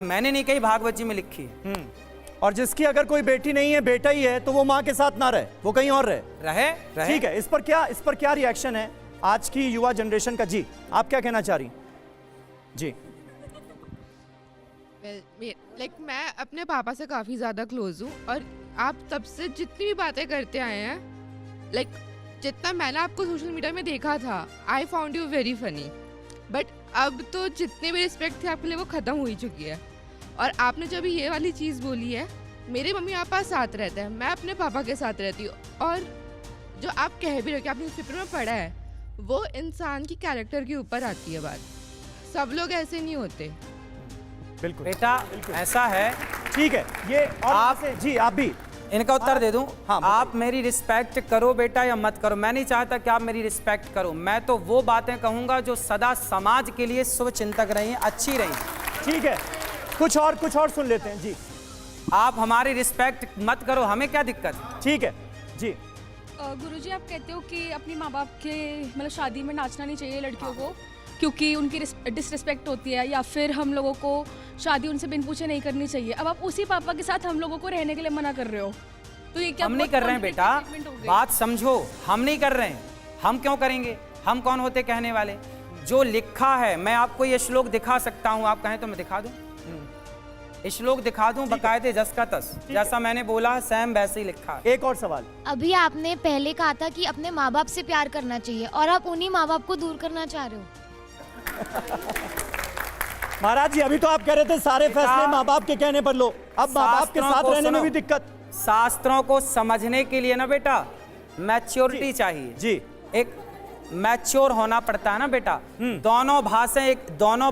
मैंने नहीं कही, भागवत जी में लिखी है। और जिसकी अगर कोई बेटी नहीं है, बेटा ही है, तो वो माँ के साथ ना रहे, वो कहीं और रहे। ठीक है, इस पर क्या रिएक्शन है आज की युवा जनरेशन का? जी, आप क्या कहना चाह रही? जी। मैं अपने पापा से काफ़ी ज़्यादा क्लोज हूँ और आप तब से जितनी भी बातें करते आए हैं, जितना मैंने आपको सोशल मीडिया में देखा था, I found you very funny, but अब तो जितने भी रिस्पेक्ट थे आपके लिए वो ख़त्म हो ही चुकी है। और आपने जब ये वाली चीज़ बोली है, मेरे मम्मी पापा साथ रहते हैं, मैं अपने पापा के साथ रहती हूँ, और जो आप कह भी रहे हो कि आपने न्यूज़पेपर में पढ़ा है, वो इंसान की कैरेक्टर के ऊपर आती है बात। सब लोग ऐसे नहीं होते। बिल्कुल बेटा, ऐसा है। ठीक है, ये और आप जी, आप भी इनका उत्तर दे दूं। हाँ, आप मेरी रिस्पेक्ट करो बेटा या मत करो, मैं नहीं चाहता कि आप मेरी रिस्पेक्ट करो। मैं तो वो बातें कहूंगा जो सदा समाज के लिए शुभ चिंतक रही, अच्छी रही। ठीक है, कुछ और सुन लेते हैं। जी, आप हमारी रिस्पेक्ट मत करो, हमें क्या दिक्कत? ठीक है जी। गुरुजी, आप कहते हो कि अपनी माँ बाप के मतलब शादी में नाचना नहीं चाहिए लड़कियों को, क्योंकि उनकी डिसरिस्पेक्ट होती है, या फिर हम लोगों को शादी उनसे बिन पूछे नहीं करनी चाहिए। अब आप उसी पापा के साथ हम लोगों को रहने के लिए मना कर रहे हो, तो ये क्या? हम नहीं कर रहे हैं बेटा, बात समझो। हम नहीं कर रहे हैं, हम क्यों करेंगे? हम कौन होते कहने वाले? जो लिखा है, मैं आपको ये श्लोक दिखा सकता हूँ, आप कहें तो मैं दिखा दूं। श्लोक दिखा दूं बकायदे जस का तस, जैसा मैंने बोला सेम वैसे ही लिखा है। एक और सवाल। अभी आपने पहले कहा था कि अपने माँ बाप से प्यार करना चाहिए, और आप उन्हीं माँ बाप को दूर करना चाह रहे हो। महाराज जी, अभी तो आप कह रहे थे सारे फैसले माँ बाप के कहने पर लो, अब माँ बाप के साथ रहने में भी दिक्कत। शास्त्रों को समझने के लिए ना बेटा मैच्योरिटी चाहिए जी, एक मैच्योर होना पड़ता है ना बेटा। दोनों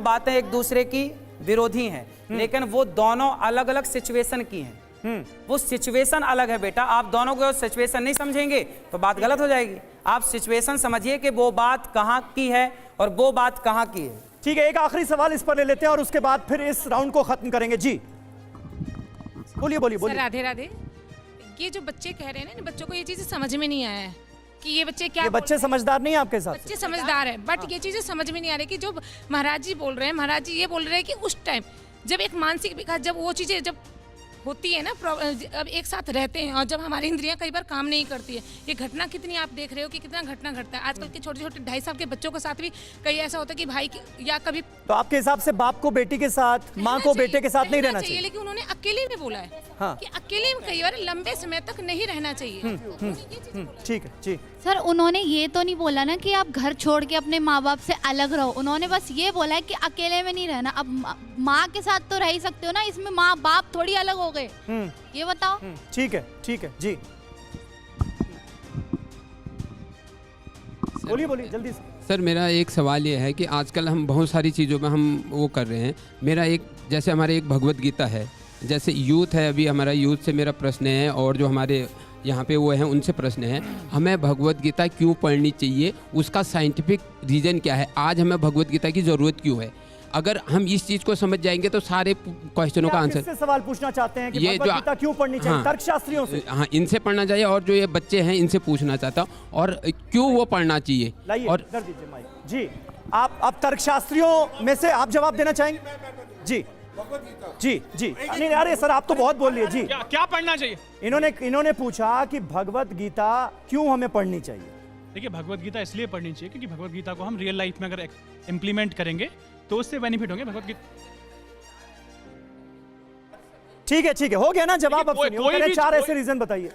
बातें एक दूसरे की विरोधी हैं, लेकिन वो दोनों अलग अलग सिचुएशन की हैं। वो सिचुएशन अलग है बेटा। आप दोनों को सिचुएशन नहीं समझेंगे तो बात गलत हो जाएगी। आप सिचुएशन समझिए कि वो बात कहाँ की है और वो बात कहाँ की है। ठीक है, एक आखिरी सवाल इस पर ले लेते हैं और उसके बाद फिर इस राउंड को खत्म करेंगे। जी, बोलिए। राधे राधे। ये जो बच्चे कह रहे हैं ना, बच्चों को ये चीजें समझ में नहीं आया है कि ये बच्चे क्या, ये बच्चे समझदार नहीं है आपके हिसाब से? बच्चे समझदार है, बट ये चीजें समझ में नहीं आ रही कि जो महाराज जी बोल रहे हैं, महाराज जी ये बोल रहे हैं कि उस टाइम जब एक मानसिक विकास, जब वो चीजें जब होती है ना, अब एक साथ रहते हैं और जब हमारी इंद्रियां कई बार काम नहीं करती है, ये घटना कितनी आप देख रहे हो कि कितना घटना घटता है आजकल के छोटे छोटे 2.5 साल के बच्चों के साथ भी। कई ऐसा होता है कि भाई या कभी, तो आपके हिसाब से बाप को बेटी के साथ, माँ को बेटे के साथ नहीं रहना चाहिए? लेकिन उन्होंने अकेले में बोला है हाँ। कि अकेले में कई बार लंबे समय तक नहीं रहना चाहिए। ठीक है जी। सर, उन्होंने ये तो नहीं बोला ना कि आप घर छोड़ के अपने माँ बाप से अलग रहो, उन्होंने बस ये बोला है कि अकेले में नहीं रहना। अब माँ के साथ तो रह ही सकते हो ना, इसमें माँ बाप थोड़ी अलग हो गए, ये बताओ। ठीक है जी, बोलिए जल्दी से। सर, मेरा एक सवाल ये है कि आजकल हम बहुत सारी चीज़ों में हम वो कर रहे हैं। मेरा एक, जैसे हमारे एक भगवत गीता है, जैसे यूथ है, अभी हमारा यूथ से मेरा प्रश्न है, और जो हमारे यहाँ पे वो हैं उनसे प्रश्न है, हमें भगवत गीता क्यों पढ़नी चाहिए, उसका साइंटिफिक रीज़न क्या है, आज हमें भगवत गीता की ज़रूरत क्यों है? अगर हम इस चीज़ को समझ जाएंगे तो सारे क्वेश्चनों का आंसर। किससे सवाल पूछना चाहते हैं कि ये भगवत गीता क्यों पढ़नी चाहिए? हाँ, तर्कशास्त्रियों से? हाँ, इनसे पढ़ना चाहिए, और जो ये बच्चे हैं इनसे पूछना चाहता हूँ, और क्यों वो पढ़ना चाहिए। और इधर दीजिए माइक। जी, आप तर्कशास्त्रियों में से आप जवाब देना चाहेंगे? जी जी। नहीं अरे सर, आप तो बहुत बोल लिए। जी, क्या पढ़ना चाहिए? इन्होंने पूछा कि भगवत गीता क्यों हमें पढ़नी चाहिए। देखिए, भगवत गीता इसलिए पढ़नी चाहिए क्योंकि भगवत गीता को हम रियल लाइफ में अगर इम्प्लीमेंट करेंगे तो उससे बेनिफिट होंगे। भगवत गीता ठीक है, हो गया ना जवाब। अब सुनिए, 4 ऐसे रीजन बताइए।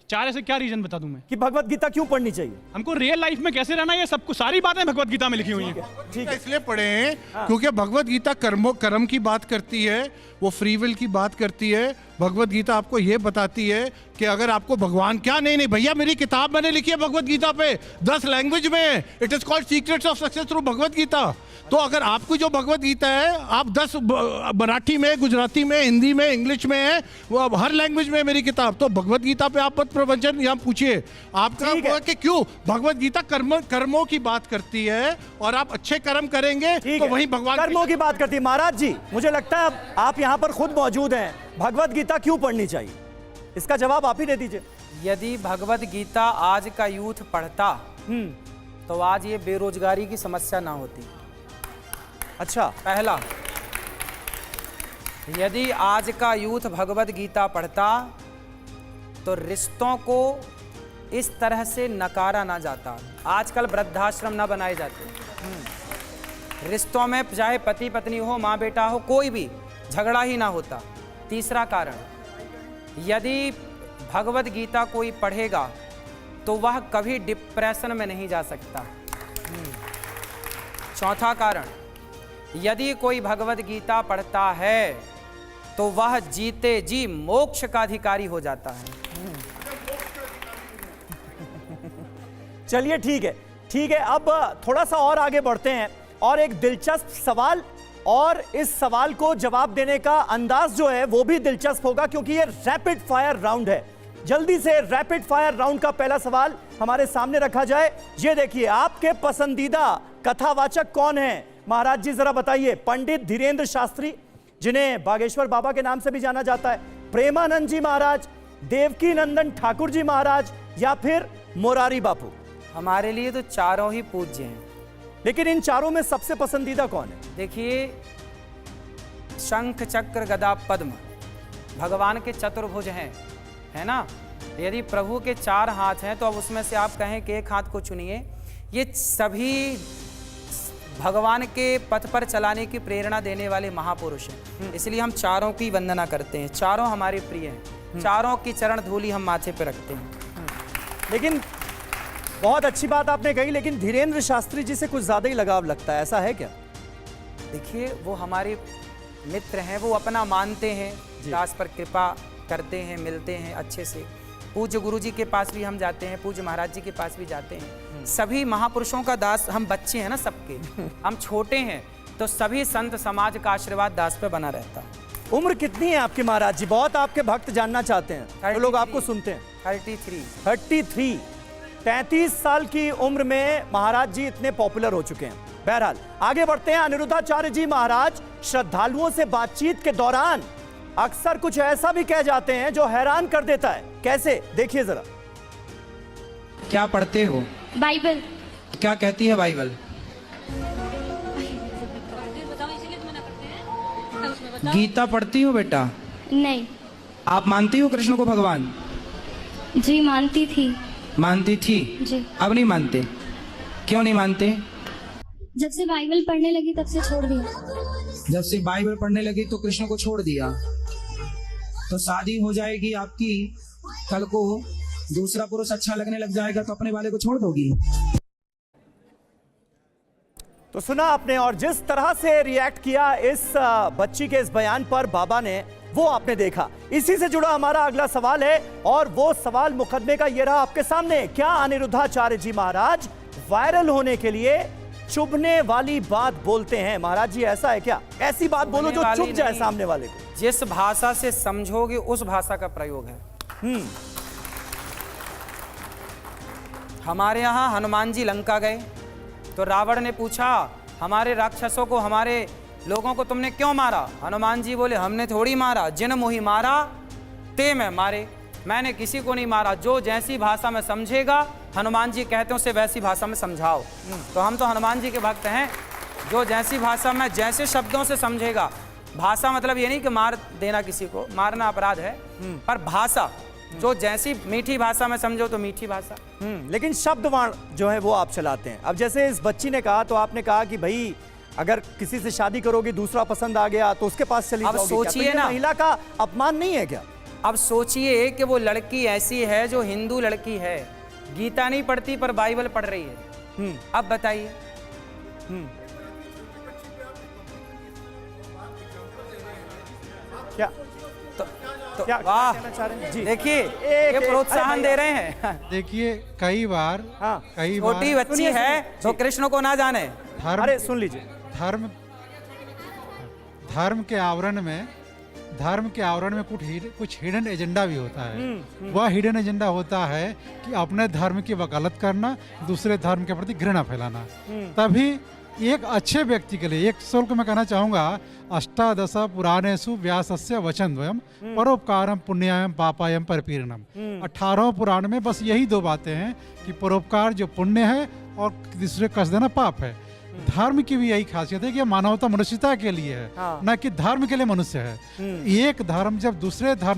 4 ऐसे क्या रीजन बता दूं मैं कि भगवत गीता क्यों पढ़नी चाहिए? हमको रियल लाइफ में कैसे रहना है, ये सब कुछ सारी बातें भगवत गीता में लिखी हुई हैं। ठीक है, इसलिए पढ़े हैं क्योंकि भगवत गीता कर्म की बात करती है, वो फ्री विल की बात करती है। भगवत गीता आपको ये बताती है कि अगर आपको भगवान क्या, नहीं भैया, मेरी किताब मैंने लिखी है भगवत गीता पे, 10 लैंग्वेज में। It is called secrets of success through Bhagavad Gita. तो अगर आपकी जो भगवत गीता है, आप 10 मराठी में, गुजराती में, हिंदी में, इंग्लिश में है, वो अब हर लैंग्वेज में है मेरी किताब। तो भगवत गीता पे आप मत प्रवचन यहाँ पूछिए। आपका वो है कि क्यों भगवत गीता कर्मों की बात करती है, और आप अच्छे कर्म करेंगे तो वही भगवान कर्मों की बात करती है। महाराज जी, मुझे लगता है आप यहाँ पर खुद मौजूद हैं। भगवत गीता क्यों पढ़नी चाहिए, इसका जवाब आप ही दे दीजिए। यदि भगवत गीता आज का यूथ पढ़ता तो आज ये बेरोजगारी की समस्या ना होती। अच्छा, पहला। यदि आज का यूथ भगवत गीता पढ़ता तो रिश्तों को इस तरह से नकारा ना जाता। आजकल वृद्धाश्रम ना बनाए जाते। रिश्तों में चाहे पति पत्नी हो, माँ बेटा हो, कोई भी झगड़ा ही ना होता। तीसरा कारण, यदि भगवत गीता कोई पढ़ेगा तो वह कभी डिप्रेशन में नहीं जा सकता। चौथा कारण, यदि कोई भगवत गीता पढ़ता है तो वह जीते जी मोक्ष का अधिकारी हो जाता है। चलिए ठीक है, अब थोड़ा सा और आगे बढ़ते हैं और एक दिलचस्प सवाल, और इस सवाल को जवाब देने का अंदाज जो है वो भी दिलचस्प होगा क्योंकि ये रैपिड फायर राउंड है। जल्दी से रैपिड फायर राउंड का पहला सवाल हमारे सामने रखा जाए। ये देखिए, आपके पसंदीदा कथावाचक कौन है? महाराज जी जरा बताइए। पंडित धीरेन्द्र शास्त्री, जिन्हें बागेश्वर बाबा के नाम से भी जाना जाता है, प्रेमानंद जी महाराज, देवकी नंदन ठाकुर जी महाराज, या फिर मोरारी बापू? हमारे लिए तो चारों ही पूज्य हैं, लेकिन इन चारों में सबसे पसंदीदा कौन है? देखिए, शंख चक्र गदा पद्म भगवान के चतुर्भुज हैं, है ना। यदि प्रभु के 4 हाथ हैं तो अब उसमें से आप कहें कि एक हाथ को चुनिए। ये सभी भगवान के पथ पर चलाने की प्रेरणा देने वाले महापुरुष हैं, इसलिए हम चारों की वंदना करते हैं। चारों हमारे प्रिय हैं, चारों की चरण धूलि हम माथे पे रखते हैं। लेकिन बहुत अच्छी बात आपने कही, लेकिन धीरेन्द्र शास्त्री जी से कुछ ज्यादा ही लगाव लगता है, ऐसा है क्या? देखिए, वो हमारे मित्र हैं, वो अपना मानते हैं, दास पर कृपा करते हैं, मिलते हैं अच्छे से। पूज्य गुरु जी के पास भी हम जाते हैं, पूज्य महाराज जी के पास भी जाते हैं। सभी महापुरुषों का दास, हम बच्चे हैं ना सबके, हम छोटे हैं, तो सभी संत समाज का आशीर्वाद दास पे बना रहता है। उम्र कितनी है आपकी महाराज जी? बहुत आपके भक्त जानना चाहते हैं, तो लोग आपको सुनते हैं। 33 33 साल की उम्र में महाराज जी इतने पॉपुलर हो चुके हैं। बहरहाल आगे बढ़ते हैं। अनिरुद्धाचार्य जी महाराज श्रद्धालुओं से बातचीत के दौरान अक्सर कुछ ऐसा भी कह जाते हैं जो हैरान कर देता है। कैसे? देखिए जरा। क्या पढ़ते हो? बाइबल। क्या कहती है बाइबल? गीता पढ़ती हो बेटा? नहीं। आप मानती हो कृष्ण को भगवान? जी मानती थी। मानती थी? जी। अब नहीं मानते? क्यों नहीं मानते? जब से बाइबल पढ़ने लगी तब से छोड़ दिया। जब से बाइबल पढ़ने लगी तो कृष्ण को छोड़ दिया। तो शादी हो जाएगी आपकी, कल को दूसरा पुरुष अच्छा लगने लग जाएगा तो अपने वाले को छोड़ दोगी? तो सुना आपने, और जिस तरह से रिएक्ट किया इस बच्ची के इस बयान पर बाबा ने, वो आपने देखा। इसी से जुड़ा हमारा अगला सवाल है, और वो सवाल मुकदमे का ये रहा आपके सामने। क्या अनिरुद्धाचार्य जी महाराज वायरल होने के लिए चुभने वाली बात बोलते हैं? महाराज जी ऐसा है क्या? ऐसी बात बोलो जो चुभ जाए सामने वाले को। जिस भाषा से समझोगे उस भाषा का प्रयोग है। हमारे यहाँ हनुमान जी लंका गए तो रावण ने पूछा, हमारे राक्षसों को, हमारे लोगों को तुमने क्यों मारा? हनुमान जी बोले, हमने थोड़ी मारा, जिन मोहि मारा ते मैं मारे। मैंने किसी को नहीं मारा, जो जैसी भाषा में समझेगा, हनुमान जी कहते हैं उसे वैसी भाषा में समझाओ। तो हम तो हनुमान जी के भक्त हैं, जो जैसी भाषा में जैसे शब्दों से समझेगा। भाषा मतलब ये नहीं कि मार देना, किसी को मारना अपराध है, पर भाषा जो जैसी मीठी भाषा में समझो तो मीठी भाषा। लेकिन शब्दवाण जो है वो आप चलाते हैं। अब जैसे इस बच्ची ने कहा, तो आपने कहा कि भाई अगर किसी से शादी करोगी, दूसरा पसंद आ गया तो उसके पास चली जाओगी। अब सोचिए ना, महिला का अपमान नहीं है क्या? अब सोचिए कि वो लड़की ऐसी है जो हिंदू लड़की है, गीता नहीं पढ़ती पर बाइबल पढ़ रही है। अब बताइए। क्या तो क्या वाह, जी देखिए ये प्रोत्साहन दे रहे हैं। देखिए, कई बार छोटी बच्ची है तो कृष्ण को ना जाने। अरे सुन लीजिए, धर्म के आवरण में कुछ हिडन एजेंडा भी होता है। वह हिडन एजेंडा होता है कि अपने धर्म की वकालत करना, दूसरे धर्म के प्रति घृणा फैलाना। तभी एक अच्छे व्यक्ति के लिए, एक श्लोक में कहना चाहूंगा, अष्टादश पुराणेषु व्यासस्य वचनद्वयम् परोपकारम पुण्यायम पापायम परपीड़नम। 18 पुराण में बस यही 2 बातें हैं कि परोपकार जो पुण्य है और दूसरे कष्ट देना पाप है। धर्म की भी यही खासियत है कि मानवता मनुष्यता के लिए है, हाँ। न कि धर्म के लिए मनुष्य है। एक धर्म जब दूसरे धर्म